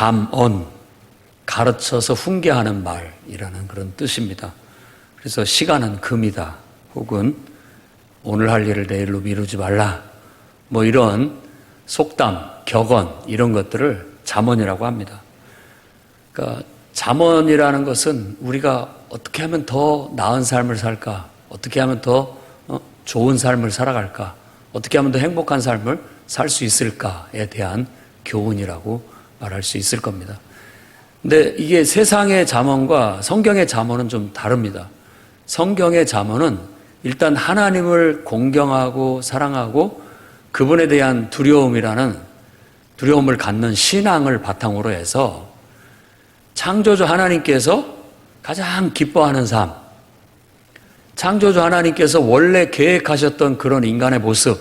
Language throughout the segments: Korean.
잠언, 가르쳐서 훈계하는 말이라는 그런 뜻입니다. 그래서 시간은 금이다, 혹은 오늘 할 일을 내일로 미루지 말라, 뭐 이런 속담, 격언 이런 것들을 잠언이라고 합니다. 그러니까 잠언이라는 것은 우리가 어떻게 하면 더 나은 삶을 살까, 어떻게 하면 더 좋은 삶을 살아갈까, 어떻게 하면 더 행복한 삶을 살 수 있을까에 대한 교훈이라고 말할 수 있을 겁니다. 근데 이게 세상의 잠언과 성경의 잠언은 좀 다릅니다. 성경의 잠언은 일단 하나님을 공경하고 사랑하고 그분에 대한 두려움을 갖는 신앙을 바탕으로 해서 창조주 하나님께서 가장 기뻐하는 삶, 창조주 하나님께서 원래 계획하셨던 그런 인간의 모습,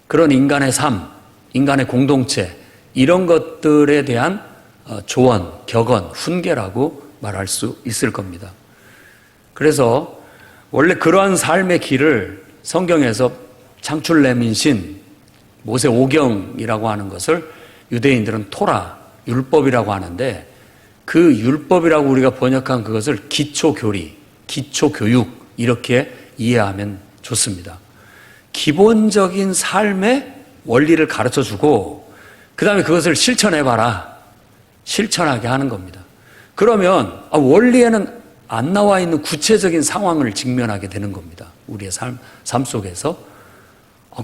그런 인간의 삶, 인간의 공동체, 이런 것들에 대한 조언, 격언, 훈계라고 말할 수 있을 겁니다. 그래서 원래 그러한 삶의 길을 성경에서 창출내민신, 모세 오경이라고 하는 것을 유대인들은 토라, 율법이라고 하는데, 그 율법이라고 우리가 번역한 그것을 기초교리, 기초교육 이렇게 이해하면 좋습니다. 기본적인 삶의 원리를 가르쳐주고 그 다음에 그것을 실천해봐라, 실천하게 하는 겁니다. 그러면 원리에는 안 나와 있는 구체적인 상황을 직면하게 되는 겁니다. 우리의 삶 속에서.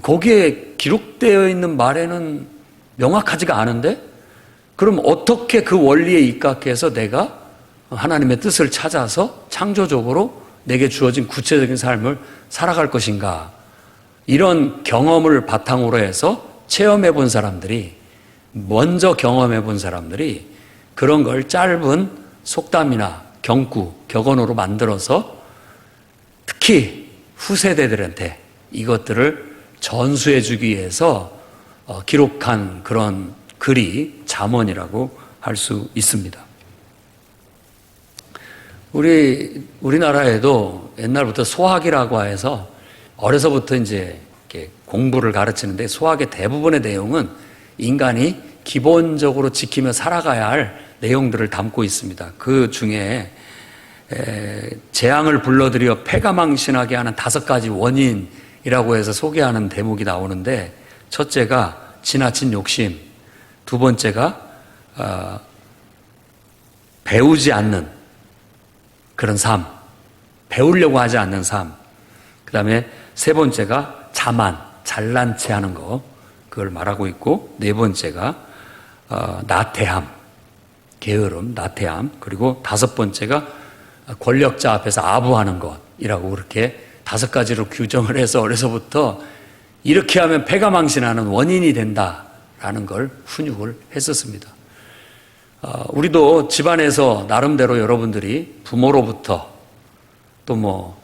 거기에 기록되어 있는 말에는 명확하지가 않은데, 그럼 어떻게 그 원리에 입각해서 내가 하나님의 뜻을 찾아서 창조적으로 내게 주어진 구체적인 삶을 살아갈 것인가, 이런 경험을 바탕으로 해서 체험해 본 사람들이, 먼저 경험해 본 사람들이 그런 걸 짧은 속담이나 경구, 격언으로 만들어서 특히 후세대들한테 이것들을 전수해 주기 위해서 기록한 그런 글이 잠언이라고 할 수 있습니다. 우리나라에도 옛날부터 소학이라고 해서 어려서부터 이제 이렇게 공부를 가르치는데, 소학의 대부분의 내용은 인간이 기본적으로 지키며 살아가야 할 내용들을 담고 있습니다. 그 중에 재앙을 불러들여 패가망신하게 하는 5가지 원인이라고 해서 소개하는 대목이 나오는데, 첫째가 지나친 욕심, 두 번째가 배우지 않는 그런 삶, 배우려고 하지 않는 삶, 그 다음에 세 번째가 자만, 잘난 체 하는 거, 그걸 말하고 있고, 네 번째가 나태함, 게으름, 나태함, 그리고 5번째가 권력자 앞에서 아부하는 것이라고, 그렇게 5가지로 규정을 해서 어려서부터 이렇게 하면 패가망신하는 원인이 된다라는 걸 훈육을 했었습니다. 우리도 집안에서 나름대로 여러분들이 부모로부터 또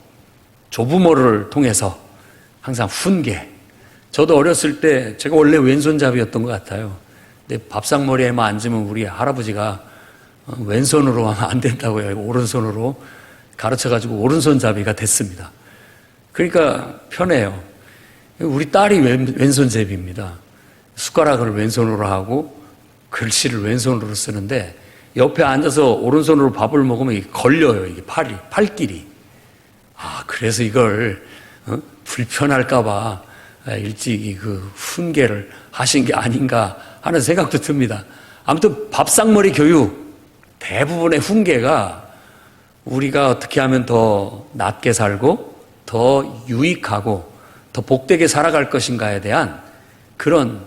조부모를 통해서 항상 훈계, 저도 어렸을 때 제가 원래 왼손잡이였던 것 같아요. 근데 밥상머리에만 앉으면 우리 할아버지가 왼손으로 하면 안 된다고 해요. 오른손으로 가르쳐가지고 오른손잡이가 됐습니다. 그러니까 편해요. 우리 딸이 왼손잡이입니다. 숟가락을 왼손으로 하고 글씨를 왼손으로 쓰는데, 옆에 앉아서 오른손으로 밥을 먹으면 이게 걸려요. 이게 팔길이. 그래서 이걸 불편할까봐 일찍이 그 훈계를 하신 게 아닌가 하는 생각도 듭니다. 아무튼 밥상머리 교육, 대부분의 훈계가 우리가 어떻게 하면 더 낫게 살고 더 유익하고 더 복되게 살아갈 것인가에 대한 그런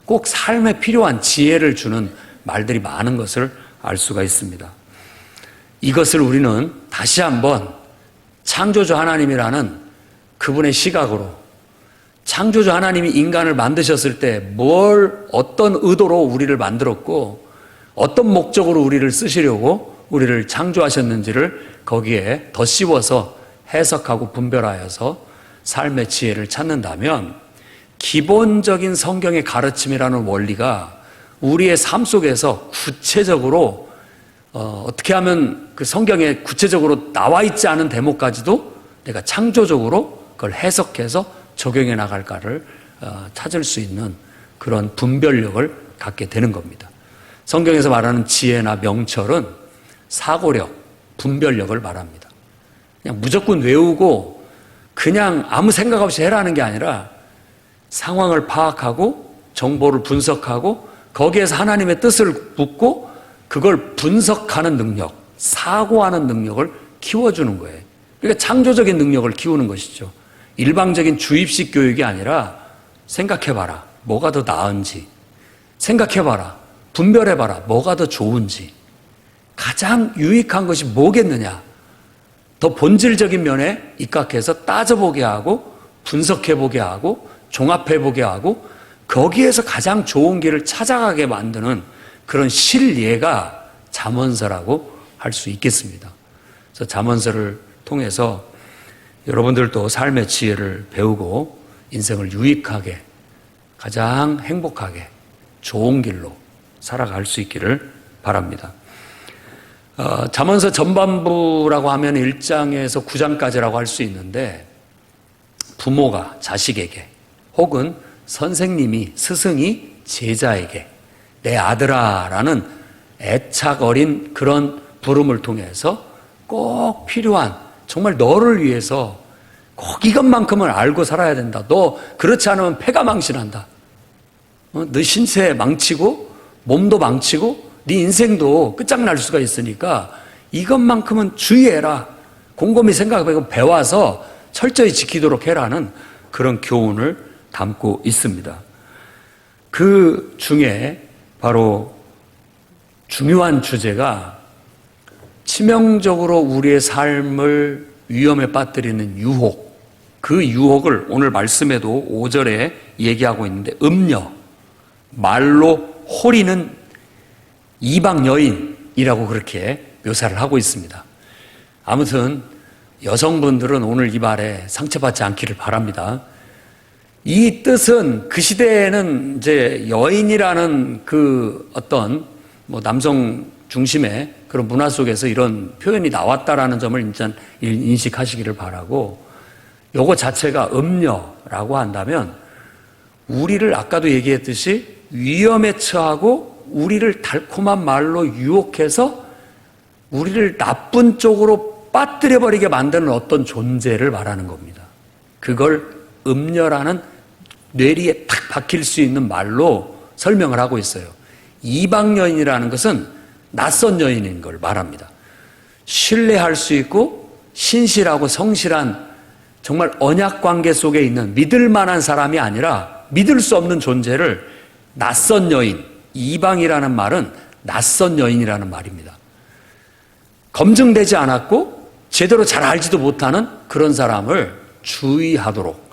꼭 삶에 필요한 지혜를 주는 말들이 많은 것을 알 수가 있습니다. 이것을 우리는 다시 한번 창조주 하나님이라는 그분의 시각으로, 창조주 하나님이 인간을 만드셨을 때 어떤 의도로 우리를 만들었고 어떤 목적으로 우리를 쓰시려고 우리를 창조하셨는지를 거기에 더 씌워서 해석하고 분별하여서 삶의 지혜를 찾는다면, 기본적인 성경의 가르침이라는 원리가 우리의 삶 속에서 구체적으로 어떻게 하면 그 성경에 구체적으로 나와 있지 않은 대목까지도 내가 창조적으로 그걸 해석해서 적용해 나갈까를 찾을 수 있는 그런 분별력을 갖게 되는 겁니다. 성경에서 말하는 지혜나 명철은 사고력, 분별력을 말합니다. 그냥 무조건 외우고 그냥 아무 생각 없이 해라는 게 아니라 상황을 파악하고 정보를 분석하고 거기에서 하나님의 뜻을 묻고 그걸 분석하는 능력, 사고하는 능력을 키워주는 거예요. 그러니까 창조적인 능력을 키우는 것이죠. 일방적인 주입식 교육이 아니라 생각해봐라. 뭐가 더 나은지. 생각해봐라. 분별해봐라. 뭐가 더 좋은지. 가장 유익한 것이 뭐겠느냐. 더 본질적인 면에 입각해서 따져보게 하고 분석해보게 하고 종합해보게 하고 거기에서 가장 좋은 길을 찾아가게 만드는 그런 실예가 잠언서라고 할 수 있겠습니다. 그래서 잠언서를 통해서 여러분들도 삶의 지혜를 배우고 인생을 유익하게 가장 행복하게 좋은 길로 살아갈 수 있기를 바랍니다. 잠언서 전반부라고 하면 1장에서 9장까지라고 할 수 있는데 부모가 자식에게 혹은 선생님이 스승이 제자에게 내 아들아 라는 애착 어린 그런 부름을 통해서 꼭 필요한 정말 너를 위해서 꼭 이것만큼은 알고 살아야 된다. 너 그렇지 않으면 패가 망신한다. 너 신세 망치고 몸도 망치고 네 인생도 끝장날 수가 있으니까 이것만큼은 주의해라. 곰곰이 생각해보고 배워서 철저히 지키도록 해라는 그런 교훈을 담고 있습니다. 그 중에 바로 중요한 주제가 치명적으로 우리의 삶을 위험에 빠뜨리는 유혹, 그 유혹을 오늘 말씀에도 5절에 얘기하고 있는데 음녀, 말로 호리는 이방 여인이라고 그렇게 묘사를 하고 있습니다. 아무튼 여성분들은 오늘 이 말에 상처받지 않기를 바랍니다. 이 뜻은 그 시대에는 이제 여인이라는 그 어떤 남성 중심의 그런 문화 속에서 이런 표현이 나왔다라는 점을 일단 인식하시기를 바라고, 요거 자체가 음녀라고 한다면 우리를 아까도 얘기했듯이 위험에 처하고 우리를 달콤한 말로 유혹해서 우리를 나쁜 쪽으로 빠뜨려버리게 만드는 어떤 존재를 말하는 겁니다. 그걸 음녀라는 뇌리에 탁 박힐 수 있는 말로 설명을 하고 있어요. 이방 여인이라는 것은 낯선 여인인 걸 말합니다. 신뢰할 수 있고 신실하고 성실한 정말 언약 관계 속에 있는 믿을 만한 사람이 아니라 믿을 수 없는 존재를 낯선 여인, 이방이라는 말은 낯선 여인이라는 말입니다. 검증되지 않았고 제대로 잘 알지도 못하는 그런 사람을 주의하도록,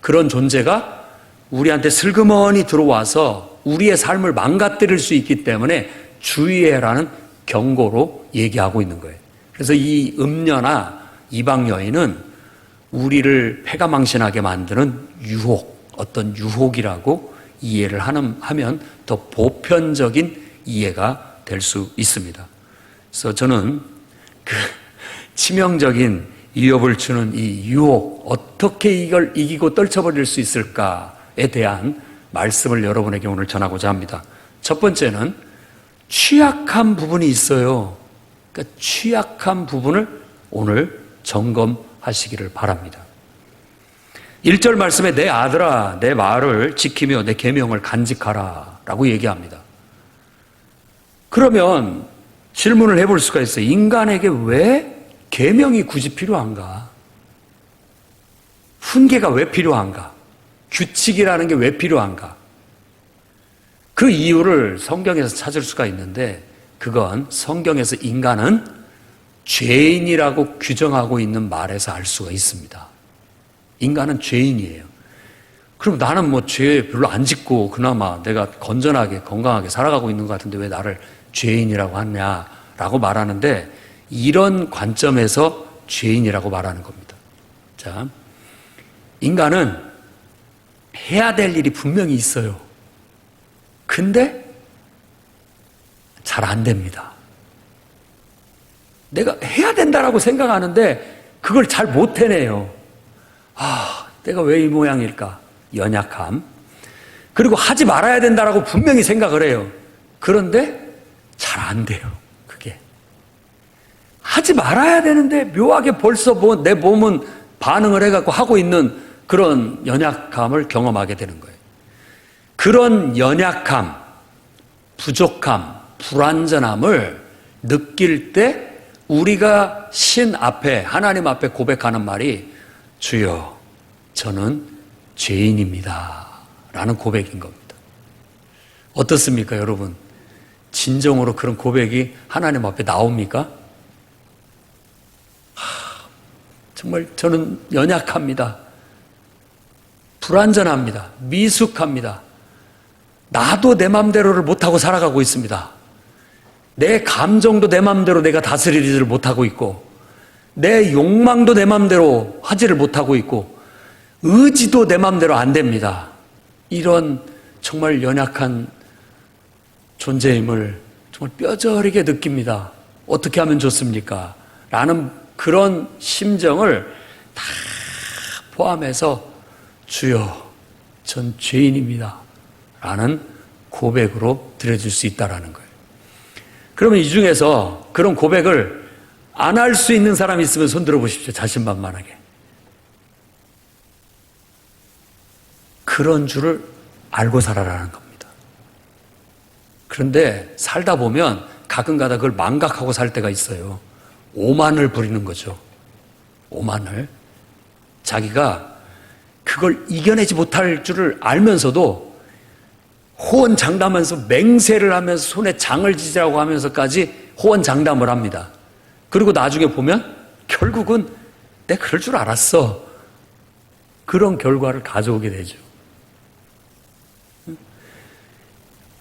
그런 존재가 우리한테 슬그머니 들어와서 우리의 삶을 망가뜨릴 수 있기 때문에 주의해라는 경고로 얘기하고 있는 거예요. 그래서 이 음녀나 이방 여인은 우리를 패가망신하게 만드는 유혹, 어떤 유혹이라고 이해를 하면 더 보편적인 이해가 될 수 있습니다. 그래서 저는 그 치명적인 위협을 주는 이 유혹, 어떻게 이걸 이기고 떨쳐버릴 수 있을까에 대한 말씀을 여러분에게 오늘 전하고자 합니다. 첫 번째는 취약한 부분이 있어요. 그러니까 취약한 부분을 오늘 점검하시기를 바랍니다. 1절 말씀에 내 아들아 내 말을 지키며 내 계명을 간직하라 라고 얘기합니다. 그러면 질문을 해볼 수가 있어요. 인간에게 왜 계명이 굳이 필요한가? 훈계가 왜 필요한가? 규칙이라는 게 왜 필요한가? 그 이유를 성경에서 찾을 수가 있는데 그건 성경에서 인간은 죄인이라고 규정하고 있는 말에서 알 수가 있습니다. 인간은 죄인이에요. 그럼 나는 죄 별로 안 짓고 그나마 내가 건전하게 건강하게 살아가고 있는 것 같은데 왜 나를 죄인이라고 하냐라고 말하는데, 이런 관점에서 죄인이라고 말하는 겁니다. 자, 인간은 해야 될 일이 분명히 있어요. 근데 잘 안 됩니다. 내가 해야 된다라고 생각하는데 그걸 잘 못 해내요. 내가 왜 이 모양일까? 연약함. 그리고 하지 말아야 된다라고 분명히 생각을 해요. 그런데 잘 안 돼요. 그게. 하지 말아야 되는데 묘하게 벌써 뭐 내 몸은 반응을 해갖고 하고 있는 그런 연약함을 경험하게 되는 거예요. 그런 연약함, 부족함, 불완전함을 느낄 때 우리가 신 앞에, 하나님 앞에 고백하는 말이 주여, 저는 죄인입니다. 라는 고백인 겁니다. 어떻습니까, 여러분? 진정으로 그런 고백이 하나님 앞에 나옵니까? 정말 저는 연약합니다. 불완전합니다. 미숙합니다. 나도 내 맘대로를 못하고 살아가고 있습니다. 내 감정도 내 맘대로 내가 다스리지를 못하고 있고, 내 욕망도 내 맘대로 하지를 못하고 있고, 의지도 내 맘대로 안 됩니다. 이런 정말 연약한 존재임을 정말 뼈저리게 느낍니다. 어떻게 하면 좋습니까? 라는 그런 심정을 다 포함해서 주여, 전 죄인입니다. 라는 고백으로 드려줄 수 있다는 거예요. 그러면 이 중에서 그런 고백을 안 할 수 있는 사람이 있으면 손 들어보십시오. 자신만만하게. 그런 줄을 알고 살아라는 겁니다. 그런데 살다 보면 가끔가다 그걸 망각하고 살 때가 있어요. 오만을 부리는 거죠. 오만을. 자기가 그걸 이겨내지 못할 줄을 알면서도 호언장담하면서 맹세를 하면서 손에 장을 지지라고 하면서까지 호언장담을 합니다. 그리고 나중에 보면 결국은 내가 그럴 줄 알았어. 그런 결과를 가져오게 되죠.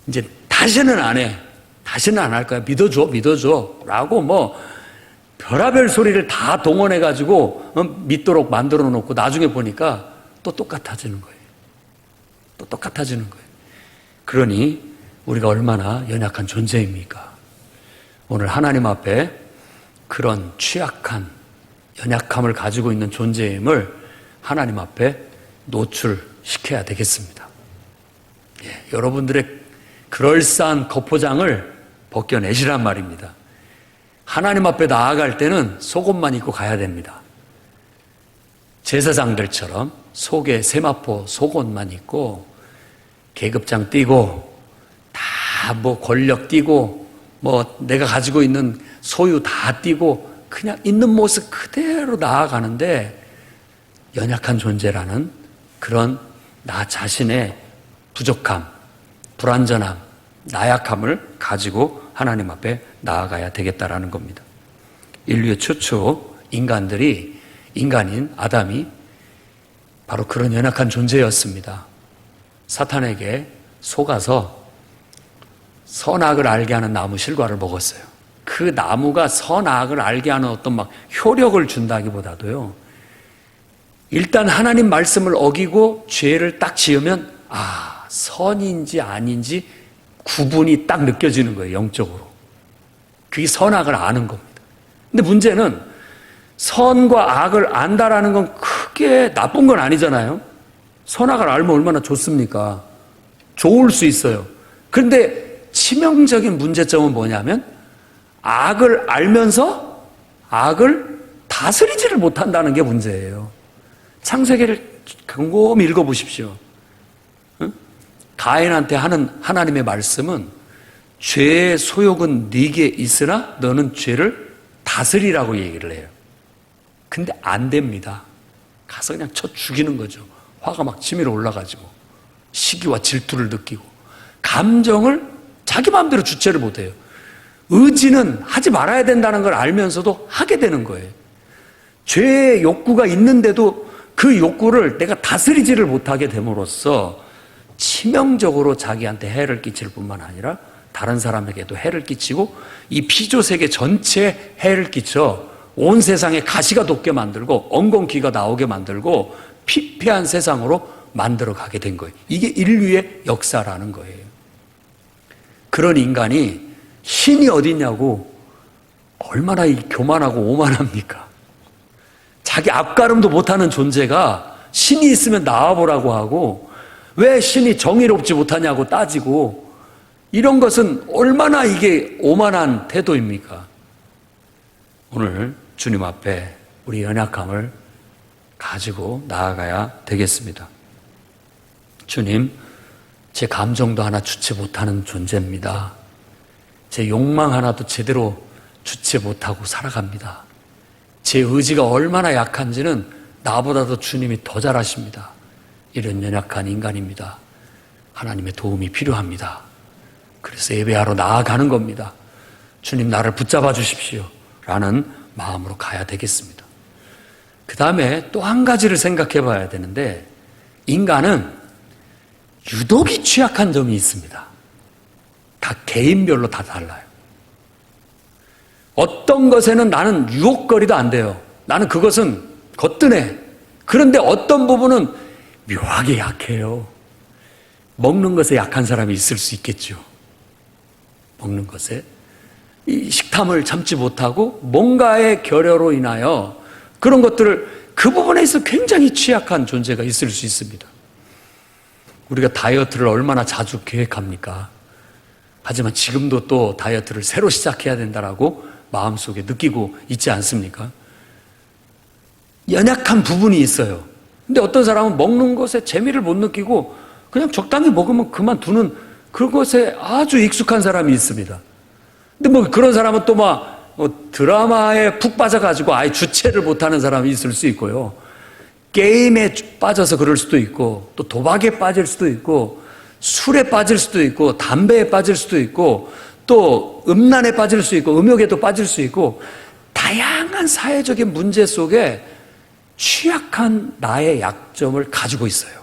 이제 다시는 안 해. 다시는 안 할 거야. 믿어줘, 믿어줘. 라고 뭐 별의별 소리를 다 동원해가지고 믿도록 만들어 놓고 나중에 보니까 또 똑같아지는 거예요. 또 똑같아지는 거예요. 그러니 우리가 얼마나 연약한 존재입니까? 오늘 하나님 앞에 그런 취약한 연약함을 가지고 있는 존재임을 하나님 앞에 노출시켜야 되겠습니다. 예, 여러분들의 그럴싸한 겉포장을 벗겨내시란 말입니다. 하나님 앞에 나아갈 때는 속옷만 입고 가야 됩니다. 제사장들처럼 속에 세마포 속옷만 입고 계급장 띄고 다 뭐 권력 띄고 뭐 내가 가지고 있는 소유 다 띄고 그냥 있는 모습 그대로 나아가는데 연약한 존재라는 그런 나 자신의 부족함, 불완전함, 나약함을 가지고 하나님 앞에 나아가야 되겠다라는 겁니다. 인류의 최초 인간인 아담이 바로 그런 연약한 존재였습니다. 사탄에게 속아서 선악을 알게 하는 나무 실과를 먹었어요. 그 나무가 선악을 알게 하는 어떤 막 효력을 준다기보다도요, 일단 하나님 말씀을 어기고 죄를 딱 지으면 선인지 아닌지 구분이 딱 느껴지는 거예요. 영적으로. 그게 선악을 아는 겁니다. 근데 문제는 선과 악을 안다라는 건 크게 나쁜 건 아니잖아요. 선악을 알면 얼마나 좋습니까? 좋을 수 있어요. 그런데 치명적인 문제점은 뭐냐면 악을 알면서 악을 다스리지를 못한다는 게 문제예요. 창세기를 곰곰이 읽어보십시오. 가인한테 하는 하나님의 말씀은 죄의 소욕은 네게 있으나 너는 죄를 다스리라고 얘기를 해요. 근데 안 됩니다. 가서 그냥 쳐 죽이는 거죠. 화가 막 치밀어 올라가지고 시기와 질투를 느끼고 감정을 자기 마음대로 주체를 못해요. 의지는 하지 말아야 된다는 걸 알면서도 하게 되는 거예요. 죄의 욕구가 있는데도 그 욕구를 내가 다스리지를 못하게 됨으로써 치명적으로 자기한테 해를 끼칠 뿐만 아니라 다른 사람에게도 해를 끼치고 이 피조세계 전체에 해를 끼쳐 온 세상에 가시가 돋게 만들고 엉겅퀴가 나오게 만들고 피폐한 세상으로 만들어 가게 된 거예요. 이게 인류의 역사라는 거예요. 그런 인간이 신이 어디냐고 얼마나 교만하고 오만합니까? 자기 앞가름도 못하는 존재가 신이 있으면 나와보라고 하고 왜 신이 정의롭지 못하냐고 따지고 이런 것은 얼마나 이게 오만한 태도입니까? 오늘 주님 앞에 우리 연약함을 가지고 나아가야 되겠습니다. 주님, 제 감정도 하나 주체 못하는 존재입니다. 제 욕망 하나도 제대로 주체 못하고 살아갑니다. 제 의지가 얼마나 약한지는 나보다도 주님이 더 잘 아십니다. 이런 연약한 인간입니다. 하나님의 도움이 필요합니다. 그래서 예배하러 나아가는 겁니다. 주님, 나를 붙잡아 주십시오 라는 마음으로 가야 되겠습니다. 그 다음에 또 한 가지를 생각해 봐야 되는데, 인간은 유독이 취약한 점이 있습니다. 다 개인별로 다 달라요. 어떤 것에는 나는 유혹거리도 안 돼요. 나는 그것은 거뜬해. 그런데 어떤 부분은 묘하게 약해요. 먹는 것에 약한 사람이 있을 수 있겠죠. 먹는 것에 이 식탐을 참지 못하고 뭔가의 결여로 인하여 그런 것들을 그 부분에 있어 굉장히 취약한 존재가 있을 수 있습니다. 우리가 다이어트를 얼마나 자주 계획합니까? 하지만 지금도 또 다이어트를 새로 시작해야 된다라고 마음속에 느끼고 있지 않습니까? 연약한 부분이 있어요. 근데 어떤 사람은 먹는 것에 재미를 못 느끼고 그냥 적당히 먹으면 그만두는 그것에 아주 익숙한 사람이 있습니다. 근데 뭐 그런 사람은 또 드라마에 푹 빠져가지고 아예 주체를 못하는 사람이 있을 수 있고요. 게임에 빠져서 그럴 수도 있고, 또 도박에 빠질 수도 있고, 술에 빠질 수도 있고, 담배에 빠질 수도 있고, 또 음란에 빠질 수 있고, 음욕에도 빠질 수 있고, 다양한 사회적인 문제 속에 취약한 나의 약점을 가지고 있어요.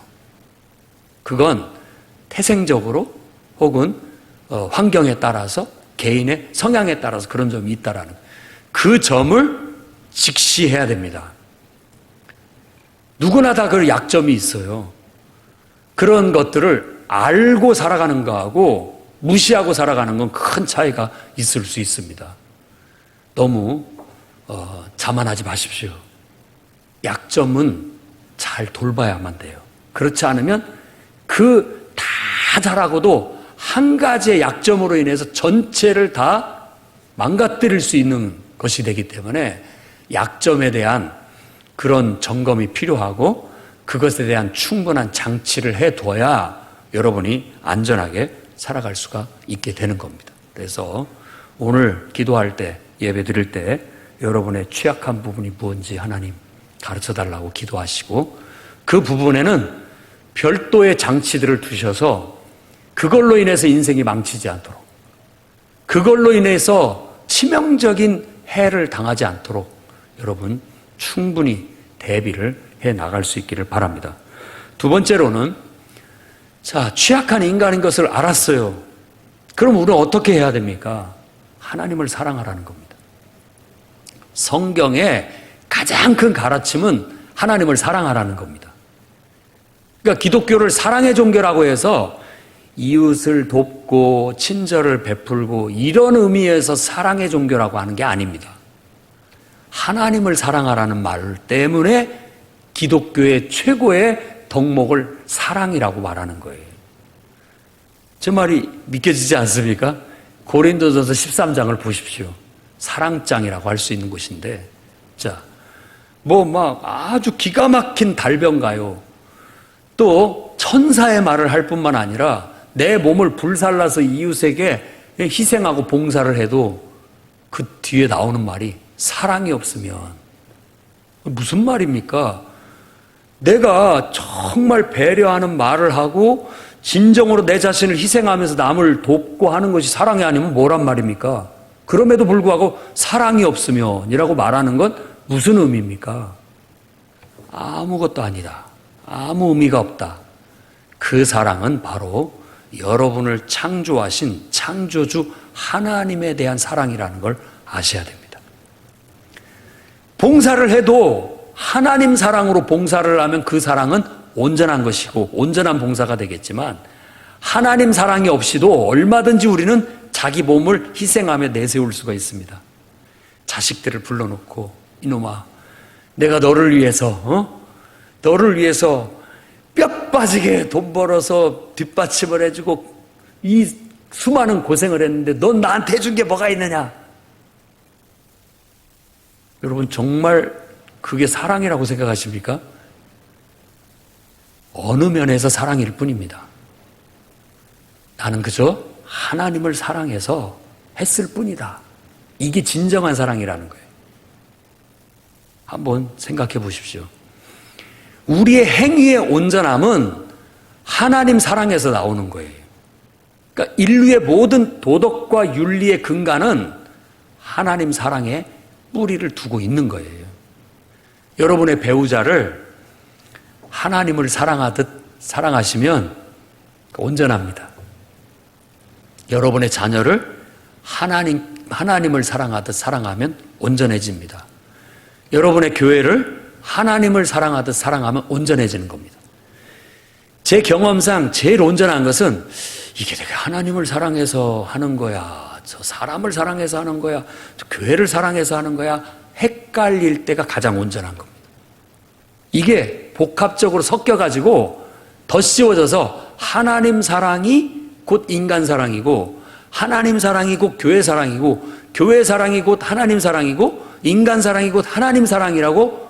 그건 태생적으로 혹은 환경에 따라서 개인의 성향에 따라서 그런 점이 있다라는 그 점을 직시해야 됩니다. 누구나 다 그 약점이 있어요. 그런 것들을 알고 살아가는 거하고 무시하고 살아가는 건 큰 차이가 있을 수 있습니다. 너무 자만하지 마십시오. 약점은 잘 돌봐야만 돼요. 그렇지 않으면 그 다 잘하고도 한 가지의 약점으로 인해서 전체를 다 망가뜨릴 수 있는 것이 되기 때문에 약점에 대한 그런 점검이 필요하고 그것에 대한 충분한 장치를 해둬야 여러분이 안전하게 살아갈 수가 있게 되는 겁니다. 그래서 오늘 기도할 때, 예배 드릴 때 여러분의 취약한 부분이 무엇인지 하나님 가르쳐달라고 기도하시고 그 부분에는 별도의 장치들을 두셔서 그걸로 인해서 인생이 망치지 않도록, 그걸로 인해서 치명적인 해를 당하지 않도록 여러분 충분히 대비를 해 나갈 수 있기를 바랍니다. 두 번째로는 취약한 인간인 것을 알았어요. 그럼 우리는 어떻게 해야 됩니까? 하나님을 사랑하라는 겁니다. 성경의 가장 큰 가르침은 하나님을 사랑하라는 겁니다. 그러니까 기독교를 사랑의 종교라고 해서 이웃을 돕고 친절을 베풀고 이런 의미에서 사랑의 종교라고 하는 게 아닙니다. 하나님을 사랑하라는 말 때문에 기독교의 최고의 덕목을 사랑이라고 말하는 거예요. 제 말이 믿겨지지 않습니까? 고린도전서 13장을 보십시오. 사랑장이라고 할 수 있는 곳인데, 아주 기가 막힌 달변가요. 또 천사의 말을 할 뿐만 아니라 내 몸을 불살라서 이웃에게 희생하고 봉사를 해도 그 뒤에 나오는 말이 사랑이 없으면 무슨 말입니까? 내가 정말 배려하는 말을 하고 진정으로 내 자신을 희생하면서 남을 돕고 하는 것이 사랑이 아니면 뭐란 말입니까? 그럼에도 불구하고 사랑이 없으면 이라고 말하는 건 무슨 의미입니까? 아무것도 아니다. 아무 의미가 없다. 그 사랑은 바로 여러분을 창조하신 창조주 하나님에 대한 사랑이라는 걸 아셔야 됩니다. 봉사를 해도 하나님 사랑으로 봉사를 하면 그 사랑은 온전한 것이고 온전한 봉사가 되겠지만 하나님 사랑이 없이도 얼마든지 우리는 자기 몸을 희생하며 내세울 수가 있습니다. 자식들을 불러놓고 이놈아 내가 너를 위해서 뼈 빠지게 돈 벌어서 뒷받침을 해주고 이 수많은 고생을 했는데 넌 나한테 해준 게 뭐가 있느냐? 여러분 정말 그게 사랑이라고 생각하십니까? 어느 면에서 사랑일 뿐입니다. 나는 그저 하나님을 사랑해서 했을 뿐이다. 이게 진정한 사랑이라는 거예요. 한번 생각해 보십시오. 우리의 행위의 온전함은 하나님 사랑에서 나오는 거예요. 그러니까 인류의 모든 도덕과 윤리의 근간은 하나님 사랑에 뿌리를 두고 있는 거예요. 여러분의 배우자를 하나님을 사랑하듯 사랑하시면 온전합니다. 여러분의 자녀를 하나님을 사랑하듯 사랑하면 온전해집니다. 여러분의 교회를 하나님을 사랑하듯 사랑하면 온전해지는 겁니다. 제 경험상 제일 온전한 것은 이게 내가 하나님을 사랑해서 하는 거야, 저 사람을 사랑해서 하는 거야, 저 교회를 사랑해서 하는 거야, 헷갈릴 때가 가장 온전한 겁니다. 이게 복합적으로 섞여가지고 더 씌워져서 하나님 사랑이 곧 인간 사랑이고, 하나님 사랑이 곧 교회 사랑이고, 교회 사랑이 곧 하나님 사랑이고, 인간 사랑이 곧 하나님 사랑이라고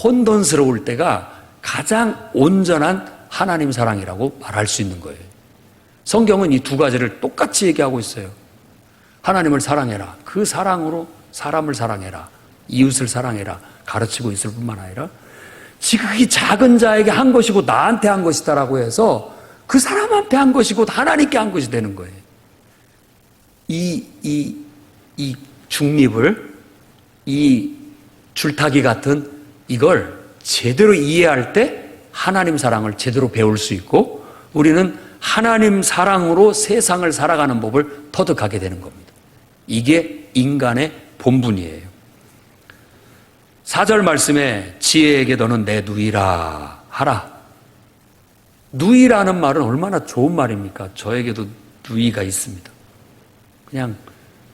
혼돈스러울 때가 가장 온전한 하나님 사랑이라고 말할 수 있는 거예요. 성경은 이 두 가지를 똑같이 얘기하고 있어요. 하나님을 사랑해라. 그 사랑으로 사람을 사랑해라. 이웃을 사랑해라. 가르치고 있을 뿐만 아니라 지극히 작은 자에게 한 것이고 나한테 한 것이다라고 해서 그 사람한테 한 것이고 하나님께 한 것이 되는 거예요. 이 중립을, 이 줄타기 같은 이걸 제대로 이해할 때 하나님 사랑을 제대로 배울 수 있고, 우리는 하나님 사랑으로 세상을 살아가는 법을 터득하게 되는 겁니다. 이게 인간의 본분이에요. 4절 말씀에 지혜에게 너는 내 누이라 하라. 누이라는 말은 얼마나 좋은 말입니까? 저에게도 누이가 있습니다. 그냥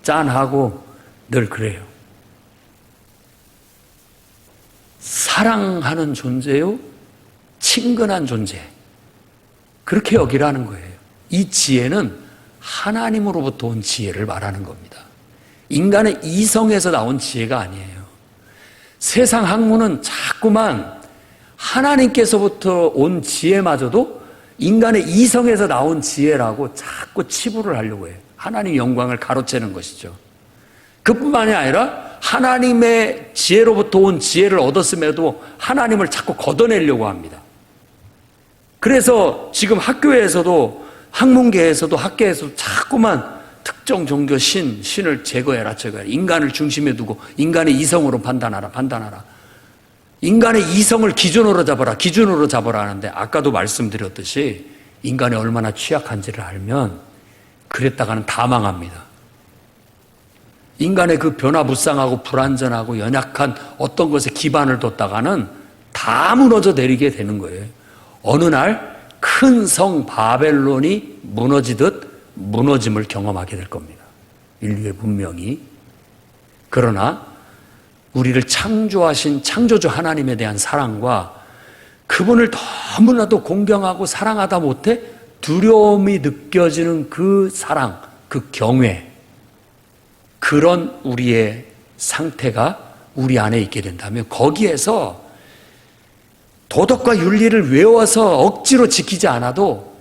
짠하고 늘 그래요. 사랑하는 존재요, 친근한 존재, 그렇게 여기라는 거예요. 이 지혜는 하나님으로부터 온 지혜를 말하는 겁니다. 인간의 이성에서 나온 지혜가 아니에요. 세상 학문은 자꾸만 하나님께서부터 온 지혜마저도 인간의 이성에서 나온 지혜라고 자꾸 치부를 하려고 해요. 하나님 영광을 가로채는 것이죠. 그뿐만이 아니라 하나님의 지혜로부터 온 지혜를 얻었음에도 하나님을 자꾸 걷어내려고 합니다. 그래서 지금 학교에서도, 학문계에서도, 학계에서도 자꾸만 특정 종교 신을 제거해라. 인간을 중심에 두고 인간의 이성으로 판단하라. 인간의 이성을 기준으로 잡아라 하는데, 아까도 말씀드렸듯이 인간이 얼마나 취약한지를 알면 그랬다가는 다 망합니다. 인간의 그 변화무쌍하고 불완전하고 연약한 어떤 것에 기반을 뒀다가는 다 무너져 내리게 되는 거예요. 어느 날 큰 성 바벨론이 무너지듯 무너짐을 경험하게 될 겁니다. 인류의 문명이. 그러나 우리를 창조하신 창조주 하나님에 대한 사랑과 그분을 너무나도 공경하고 사랑하다 못해 두려움이 느껴지는 그 사랑, 그 경외, 그런 우리의 상태가 우리 안에 있게 된다면 거기에서 도덕과 윤리를 외워서 억지로 지키지 않아도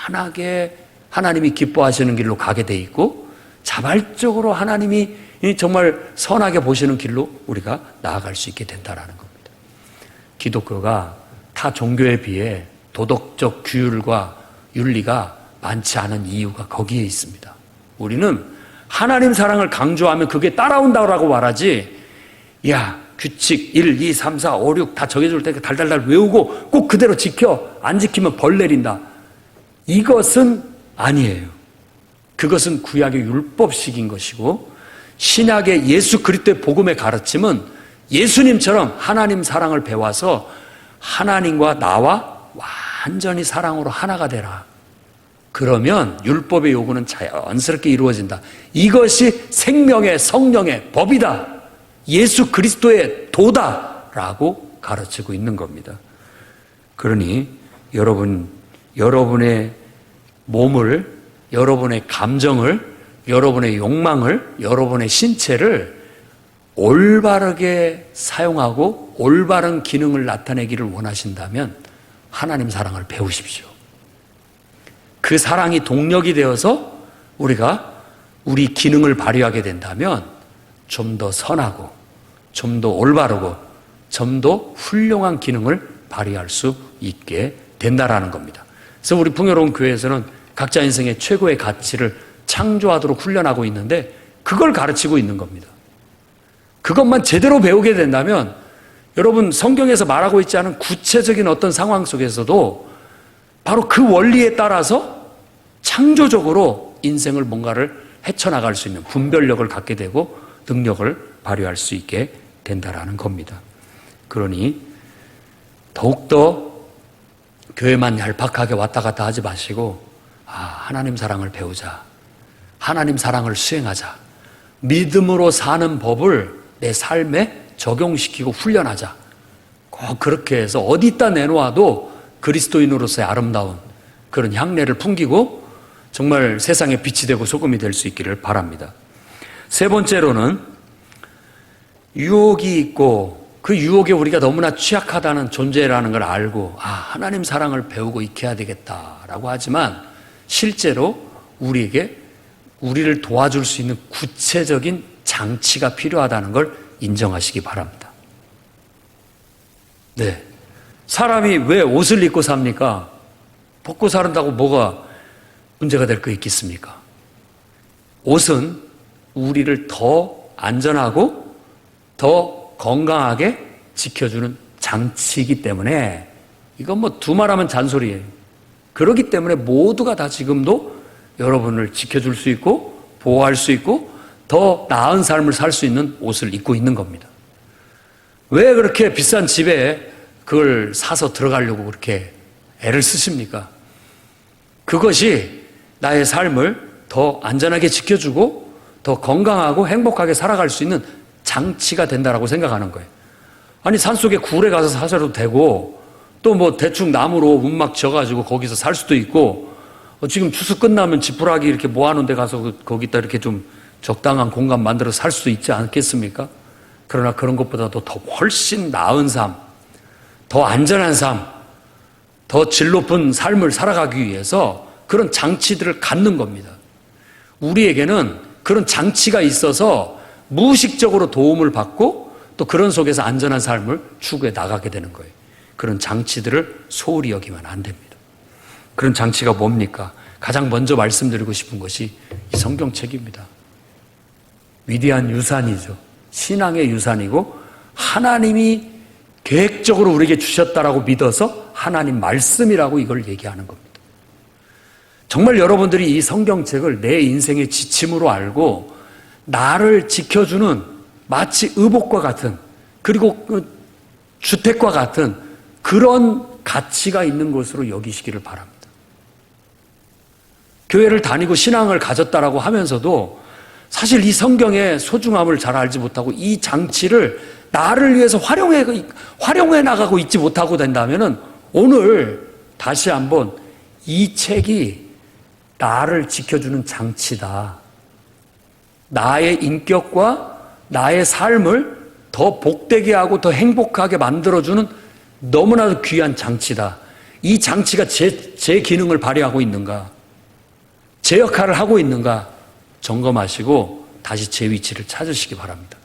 당연하게 하나님이 기뻐하시는 길로 가게 돼 있고, 자발적으로 하나님이 정말 선하게 보시는 길로 우리가 나아갈 수 있게 된다는 겁니다. 기독교가 타 종교에 비해 도덕적 규율과 윤리가 많지 않은 이유가 거기에 있습니다. 우리는 하나님 사랑을 강조하면 그게 따라온다고 말하지, 야, 규칙 1, 2, 3, 4, 5, 6 다 정해줄 테니까 달달달 외우고 꼭 그대로 지켜, 안 지키면 벌 내린다, 이것은 아니에요. 그것은 구약의 율법식인 것이고, 신약의 예수 그리스도의 복음의 가르침은 예수님처럼 하나님 사랑을 배워서 하나님과 나와 완전히 사랑으로 하나가 되라. 그러면 율법의 요구는 자연스럽게 이루어진다. 이것이 생명의 성령의 법이다. 예수 그리스도의 도다라고 가르치고 있는 겁니다. 그러니 여러분의 몸을 여러분의 감정을, 여러분의 욕망을, 여러분의 신체를 올바르게 사용하고 올바른 기능을 나타내기를 원하신다면 하나님 사랑을 배우십시오. 그 사랑이 동력이 되어서 우리가 우리 기능을 발휘하게 된다면 좀 더 선하고 좀 더 올바르고 좀 더 훌륭한 기능을 발휘할 수 있게 된다라는 겁니다. 그래서 우리 풍요로운 교회에서는 각자 인생의 최고의 가치를 창조하도록 훈련하고 있는데 그걸 가르치고 있는 겁니다. 그것만 제대로 배우게 된다면 여러분 성경에서 말하고 있지 않은 구체적인 어떤 상황 속에서도 바로 그 원리에 따라서 창조적으로 인생을 뭔가를 헤쳐나갈 수 있는 분별력을 갖게 되고 능력을 발휘할 수 있게 된다라는 겁니다. 그러니 더욱더 교회만 얄팍하게 왔다 갔다 하지 마시고 하나님 사랑을 배우자. 하나님 사랑을 수행하자. 믿음으로 사는 법을 내 삶에 적용시키고 훈련하자. 꼭 그렇게 해서 어디다 내놓아도 그리스도인으로서의 아름다운 그런 향내를 풍기고 정말 세상에 빛이 되고 소금이 될 수 있기를 바랍니다. 세 번째로는 유혹이 있고 그 유혹에 우리가 너무나 취약하다는 존재라는 걸 알고 하나님 사랑을 배우고 익혀야 되겠다라고 하지만 실제로 우리를 도와줄 수 있는 구체적인 장치가 필요하다는 걸 인정하시기 바랍니다. 네. 사람이 왜 옷을 입고 삽니까? 벗고 사는다고 뭐가 문제가 될 거 있겠습니까? 옷은 우리를 더 안전하고 더 건강하게 지켜주는 장치이기 때문에 이건 뭐 두말하면 잔소리예요. 그렇기 때문에 모두가 다 지금도 여러분을 지켜줄 수 있고 보호할 수 있고 더 나은 삶을 살 수 있는 옷을 입고 있는 겁니다. 왜 그렇게 비싼 집에 그걸 사서 들어가려고 그렇게 애를 쓰십니까? 그것이 나의 삶을 더 안전하게 지켜주고 더 건강하고 행복하게 살아갈 수 있는 장치가 된다라고 생각하는 거예요. 아니 산속에 굴에 가서 사셔도 되고 또 뭐 대충 나무로 움막 지어가지고 거기서 살 수도 있고 지금 추수 끝나면 지푸라기 이렇게 모아놓은 데 가서 거기다 이렇게 좀 적당한 공간 만들어서 살 수도 있지 않겠습니까? 그러나 그런 것보다도 더 훨씬 나은 삶, 더 안전한 삶, 더 질 높은 삶을 살아가기 위해서 그런 장치들을 갖는 겁니다. 우리에게는 그런 장치가 있어서 무의식적으로 도움을 받고 또 그런 속에서 안전한 삶을 추구해 나가게 되는 거예요. 그런 장치들을 소홀히 여기면 안 됩니다. 그런 장치가 뭡니까? 가장 먼저 말씀드리고 싶은 것이 이 성경책입니다. 위대한 유산이죠. 신앙의 유산이고 하나님이 계획적으로 우리에게 주셨다라고 믿어서 하나님 말씀이라고 이걸 얘기하는 겁니다. 정말 여러분들이 이 성경책을 내 인생의 지침으로 알고 나를 지켜주는 마치 의복과 같은 그리고 주택과 같은 그런 가치가 있는 것으로 여기시기를 바랍니다. 교회를 다니고 신앙을 가졌다라고 하면서도 사실 이 성경의 소중함을 잘 알지 못하고 이 장치를 나를 위해서 활용해 나가고 있지 못하고 된다면은 오늘 다시 한번 이 책이 나를 지켜주는 장치다. 나의 인격과 나의 삶을 더 복되게 하고 더 행복하게 만들어주는 너무나도 귀한 장치다. 이 장치가 제 기능을 발휘하고 있는가? 제 역할을 하고 있는가? 점검하시고 다시 제 위치를 찾으시기 바랍니다.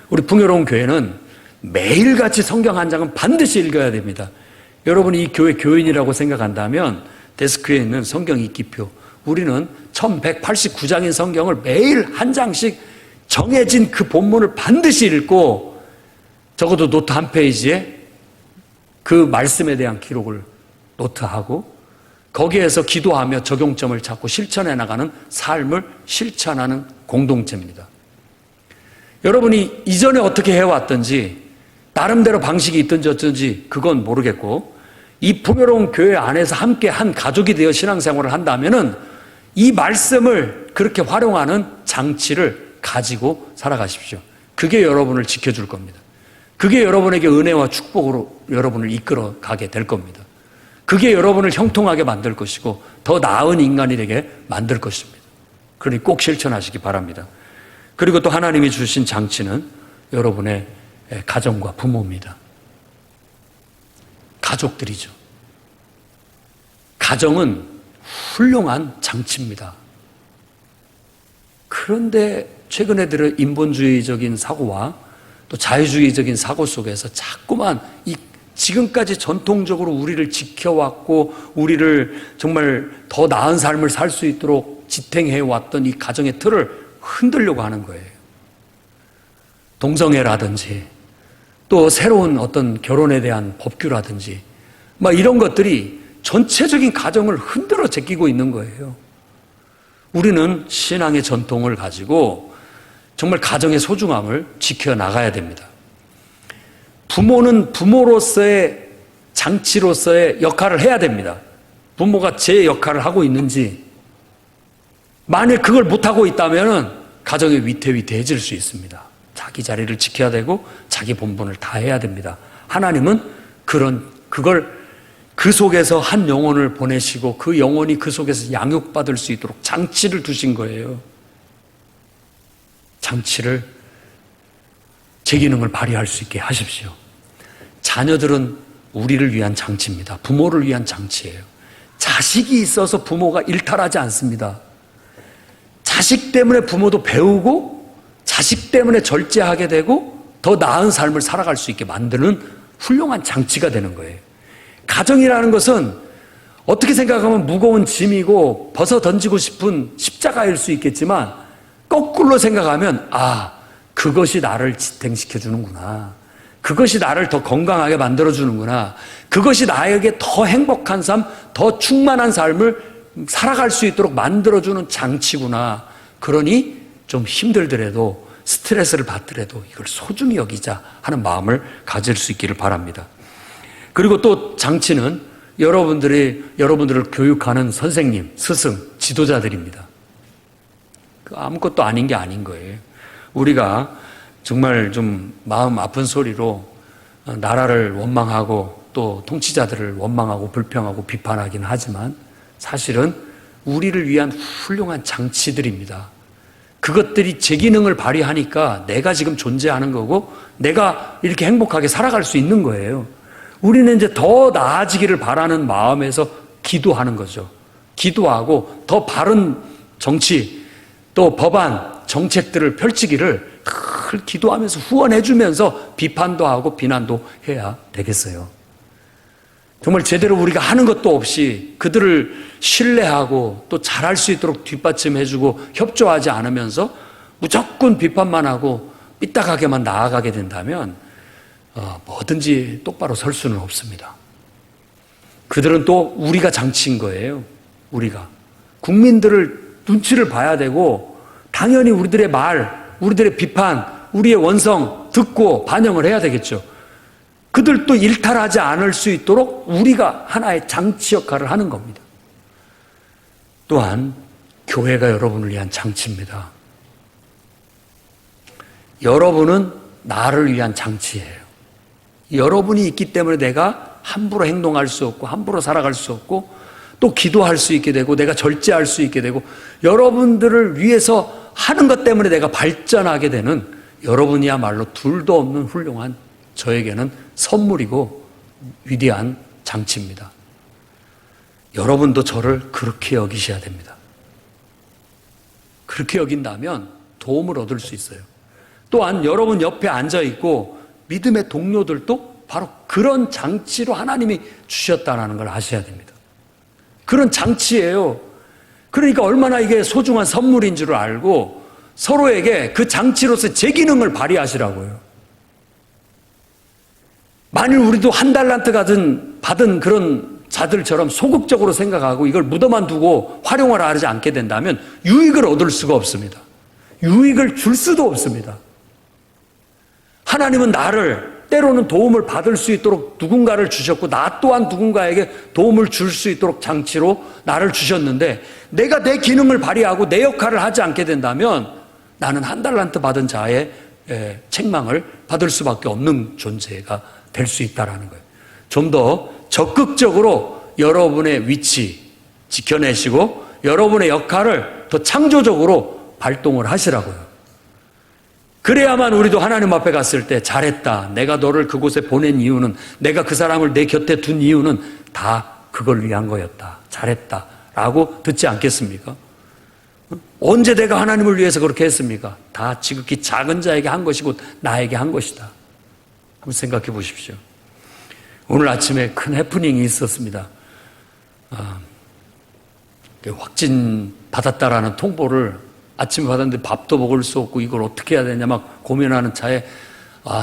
우리 풍요로운 교회는 매일같이 성경 한 장은 반드시 읽어야 됩니다. 여러분이 이 교회 교인이라고 생각한다면 데스크에 있는 성경 읽기표, 우리는 1189장인 성경을 매일 한 장씩 정해진 그 본문을 반드시 읽고 적어도 노트 한 페이지에 그 말씀에 대한 기록을 노트하고 거기에서 기도하며 적용점을 찾고 실천해 나가는 삶을 실천하는 공동체입니다. 여러분이 이전에 어떻게 해왔든지 나름대로 방식이 있든지 어쩐지 그건 모르겠고 이 풍요로운 교회 안에서 함께 한 가족이 되어 신앙생활을 한다면은 이 말씀을 그렇게 활용하는 장치를 가지고 살아가십시오. 그게 여러분을 지켜줄 겁니다. 그게 여러분에게 은혜와 축복으로 여러분을 이끌어 가게 될 겁니다. 그게 여러분을 형통하게 만들 것이고 더 나은 인간이 되게 만들 것입니다. 그러니 꼭 실천하시기 바랍니다. 그리고 또 하나님이 주신 장치는 여러분의 가정과 부모입니다. 가족들이죠. 가정은 훌륭한 장치입니다. 그런데 최근에 들어 인본주의적인 사고와 또 자유주의적인 사고 속에서 자꾸만 이 지금까지 전통적으로 우리를 지켜왔고 우리를 정말 더 나은 삶을 살 수 있도록 지탱해왔던 이 가정의 틀을 흔들려고 하는 거예요. 동성애라든지 또 새로운 어떤 결혼에 대한 법규라든지 막 이런 것들이 전체적인 가정을 흔들어 제끼고 있는 거예요. 우리는 신앙의 전통을 가지고 정말 가정의 소중함을 지켜나가야 됩니다. 부모는 부모로서의 장치로서의 역할을 해야 됩니다. 부모가 제 역할을 하고 있는지, 만일 그걸 못하고 있다면 가정이 위태위태해질 수 있습니다. 자기 자리를 지켜야 되고 자기 본분을 다해야 됩니다. 하나님은 그걸 그 속에서 한 영혼을 보내시고 그 영혼이 그 속에서 양육받을 수 있도록 장치를 두신 거예요. 장치를 제 기능을 발휘할 수 있게 하십시오. 자녀들은 우리를 위한 장치입니다. 부모를 위한 장치예요. 자식이 있어서 부모가 일탈하지 않습니다. 자식 때문에 부모도 배우고 자식 때문에 절제하게 되고 더 나은 삶을 살아갈 수 있게 만드는 훌륭한 장치가 되는 거예요. 가정이라는 것은 어떻게 생각하면 무거운 짐이고 벗어 던지고 싶은 십자가일 수 있겠지만 거꾸로 생각하면 그것이 나를 지탱시켜 주는구나. 그것이 나를 더 건강하게 만들어 주는구나. 그것이 나에게 더 행복한 삶, 더 충만한 삶을 살아갈 수 있도록 만들어 주는 장치구나. 그러니 좀 힘들더라도 스트레스를 받더라도 이걸 소중히 여기자 하는 마음을 가질 수 있기를 바랍니다. 그리고 또 장치는 여러분들을 교육하는 선생님, 스승, 지도자들입니다. 아무것도 아닌 게 아닌 거예요. 우리가 정말 좀 마음 아픈 소리로 나라를 원망하고 또 통치자들을 원망하고 불평하고 비판하긴 하지만 사실은 우리를 위한 훌륭한 장치들입니다. 그것들이 제 기능을 발휘하니까 내가 지금 존재하는 거고 내가 이렇게 행복하게 살아갈 수 있는 거예요. 우리는 이제 더 나아지기를 바라는 마음에서 기도하는 거죠. 기도하고 더 바른 정치 또 법안 정책들을 펼치기를 늘 기도하면서 후원해주면서 비판도 하고 비난도 해야 되겠어요. 정말 제대로 우리가 하는 것도 없이 그들을 신뢰하고 또 잘할 수 있도록 뒷받침해주고 협조하지 않으면서 무조건 비판만 하고 삐딱하게만 나아가게 된다면 뭐든지 똑바로 설 수는 없습니다. 그들은 또 우리가 장치인 거예요. 우리가 국민들을 눈치를 봐야 되고 당연히 우리들의 말, 우리들의 비판, 우리의 원성 듣고 반영을 해야 되겠죠. 그들도 일탈하지 않을 수 있도록 우리가 하나의 장치 역할을 하는 겁니다. 또한 교회가 여러분을 위한 장치입니다. 여러분은 나를 위한 장치예요. 여러분이 있기 때문에 내가 함부로 행동할 수 없고 함부로 살아갈 수 없고 또 기도할 수 있게 되고 내가 절제할 수 있게 되고 여러분들을 위해서 하는 것 때문에 내가 발전하게 되는 여러분이야말로 둘도 없는 훌륭한 저에게는 선물이고 위대한 장치입니다. 여러분도 저를 그렇게 여기셔야 됩니다. 그렇게 여긴다면 도움을 얻을 수 있어요. 또한 여러분 옆에 앉아 있고 믿음의 동료들도 바로 그런 장치로 하나님이 주셨다는 걸 아셔야 됩니다. 그런 장치예요. 그러니까 얼마나 이게 소중한 선물인 줄 알고 서로에게 그 장치로서 제 기능을 발휘하시라고요. 만일 우리도 한 달란트 받은 그런 자들처럼 소극적으로 생각하고 이걸 묻어만 두고 활용을 하지 않게 된다면 유익을 얻을 수가 없습니다. 유익을 줄 수도 없습니다. 하나님은 나를 때로는 도움을 받을 수 있도록 누군가를 주셨고 나 또한 누군가에게 도움을 줄 수 있도록 장치로 나를 주셨는데 내가 내 기능을 발휘하고 내 역할을 하지 않게 된다면 나는 한 달란트 받은 자의 책망을 받을 수밖에 없는 존재가 될 수 있다는 거예요. 좀 더 적극적으로 여러분의 위치 지켜내시고 여러분의 역할을 더 창조적으로 발동을 하시라고요. 그래야만 우리도 하나님 앞에 갔을 때 잘했다. 내가 너를 그곳에 보낸 이유는, 내가 그 사람을 내 곁에 둔 이유는 다 그걸 위한 거였다. 잘했다. 라고 듣지 않겠습니까? 언제 내가 하나님을 위해서 그렇게 했습니까? 다 지극히 작은 자에게 한 것이고 나에게 한 것이다. 한번 생각해 보십시오. 오늘 아침에 큰 해프닝이 있었습니다. 확진 받았다라는 통보를 아침에 받았는데 밥도 먹을 수 없고 이걸 어떻게 해야 되냐 막 고민하는 차에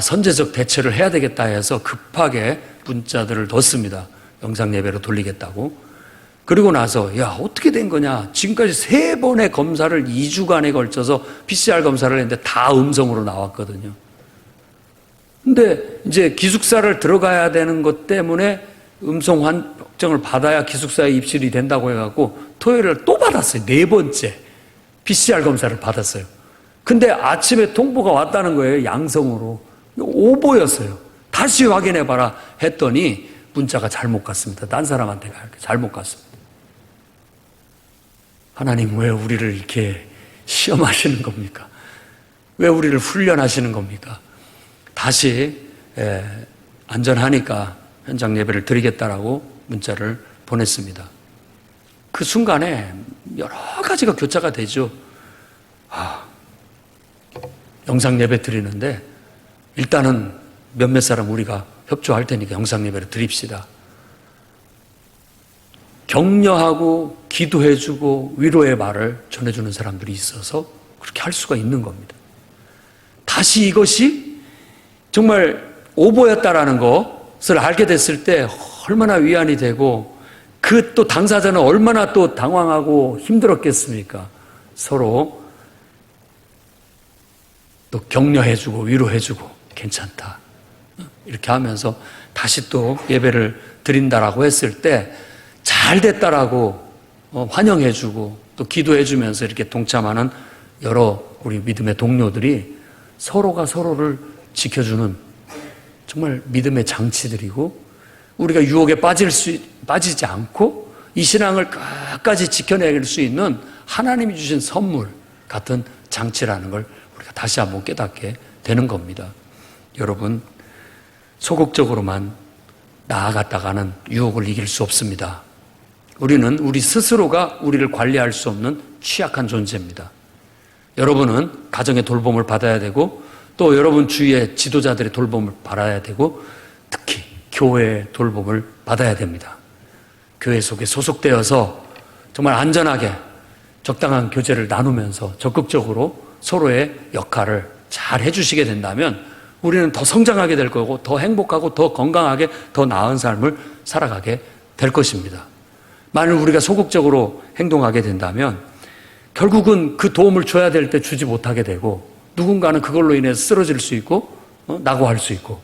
선제적 대처를 해야 되겠다 해서 급하게 문자들을 뒀습니다. 영상 예배로 돌리겠다고. 그리고 나서 야 어떻게 된 거냐. 지금까지 3번의 검사를 2주간에 걸쳐서 PCR 검사를 했는데 다 음성으로 나왔거든요. 근데 이제 기숙사를 들어가야 되는 것 때문에 음성 확정을 받아야 기숙사에 입실이 된다고 해갖고 토요일을 또 받았어요. 4번째 PCR 검사를 받았어요. 근데 아침에 통보가 왔다는 거예요. 양성으로. 오보였어요. 다시 확인해봐라 했더니 문자가 잘못 갔습니다. 딴 사람한테 잘못 갔습니다. 하나님 왜 우리를 이렇게 시험하시는 겁니까? 왜 우리를 훈련하시는 겁니까? 다시 안전하니까 현장 예배를 드리겠다라고 문자를 보냈습니다. 그 순간에 여러 가지가 교차가 되죠. 영상 예배 드리는데 일단은 몇몇 사람 우리가 협조할 테니까 영상 예배를 드립시다. 격려하고 기도해주고 위로의 말을 전해주는 사람들이 있어서 그렇게 할 수가 있는 겁니다. 다시 이것이 정말 오보였다라는 것을 알게 됐을 때 얼마나 위안이 되고 그 또 당사자는 얼마나 또 당황하고 힘들었겠습니까? 서로 또 격려해주고 위로해주고 괜찮다 이렇게 하면서 다시 또 예배를 드린다라고 했을 때 잘 됐다라고 환영해주고 또 기도해주면서 이렇게 동참하는 여러 우리 믿음의 동료들이 서로가 서로를 지켜주는 정말 믿음의 장치들이고 우리가 유혹에 빠지지 않고 이 신앙을 끝까지 지켜낼 수 있는 하나님이 주신 선물 같은 장치라는 걸 우리가 다시 한번 깨닫게 되는 겁니다. 여러분, 소극적으로만 나아갔다가는 유혹을 이길 수 없습니다. 우리는 우리 스스로가 우리를 관리할 수 없는 취약한 존재입니다. 여러분은 가정의 돌봄을 받아야 되고 또 여러분 주위의 지도자들의 돌봄을 받아야 되고 특히 교회의 돌봄을 받아야 됩니다. 교회 속에 소속되어서 정말 안전하게 적당한 교제를 나누면서 적극적으로 서로의 역할을 잘 해주시게 된다면 우리는 더 성장하게 될 거고 더 행복하고 더 건강하게 더 나은 삶을 살아가게 될 것입니다. 만일 우리가 소극적으로 행동하게 된다면 결국은 그 도움을 줘야 될 때 주지 못하게 되고 누군가는 그걸로 인해서 쓰러질 수 있고 낙오할 수 있고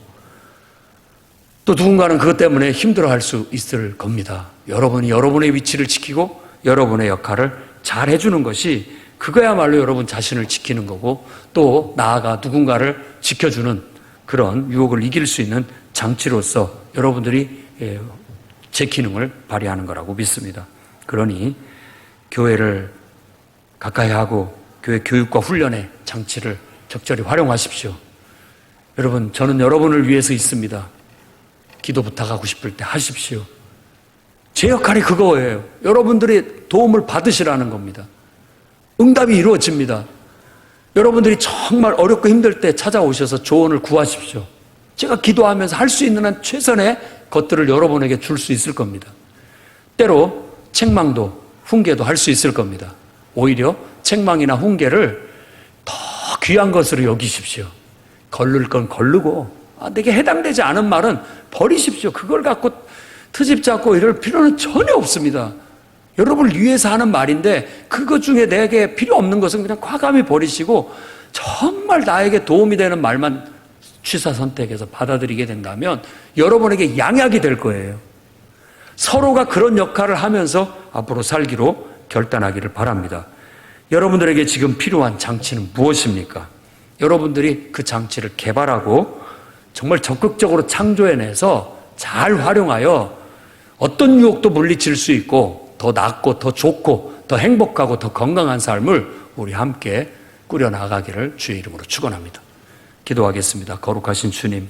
또 누군가는 그것 때문에 힘들어할 수 있을 겁니다. 여러분이 여러분의 위치를 지키고 여러분의 역할을 잘 해주는 것이 그거야말로 여러분 자신을 지키는 거고 또 나아가 누군가를 지켜주는 그런 유혹을 이길 수 있는 장치로서 여러분들이 제 기능을 발휘하는 거라고 믿습니다. 그러니 교회를 가까이 하고 교회 교육과 훈련의 장치를 적절히 활용하십시오. 여러분, 저는 여러분을 위해서 있습니다. 기도 부탁하고 싶을 때 하십시오. 제 역할이 그거예요. 여러분들이 도움을 받으시라는 겁니다. 응답이 이루어집니다. 여러분들이 정말 어렵고 힘들 때 찾아오셔서 조언을 구하십시오. 제가 기도하면서 할 수 있는 한 최선의 것들을 여러분에게 줄 수 있을 겁니다. 때로 책망도 훈계도 할 수 있을 겁니다. 오히려 책망이나 훈계를 더 귀한 것으로 여기십시오. 거를 건 거르고 내게 해당되지 않은 말은 버리십시오. 그걸 갖고 트집 잡고 이럴 필요는 전혀 없습니다. 여러분을 위해서 하는 말인데 그것 중에 내게 필요 없는 것은 그냥 과감히 버리시고 정말 나에게 도움이 되는 말만 취사 선택해서 받아들이게 된다면 여러분에게 양약이 될 거예요. 서로가 그런 역할을 하면서 앞으로 살기로 결단하기를 바랍니다. 여러분들에게 지금 필요한 장치는 무엇입니까? 여러분들이 그 장치를 개발하고 정말 적극적으로 창조해내서 잘 활용하여 어떤 유혹도 물리칠 수 있고 더 낫고 더 좋고 더 행복하고 더 건강한 삶을 우리 함께 꾸려나가기를 주의 이름으로 축원합니다. 기도하겠습니다. 거룩하신 주님,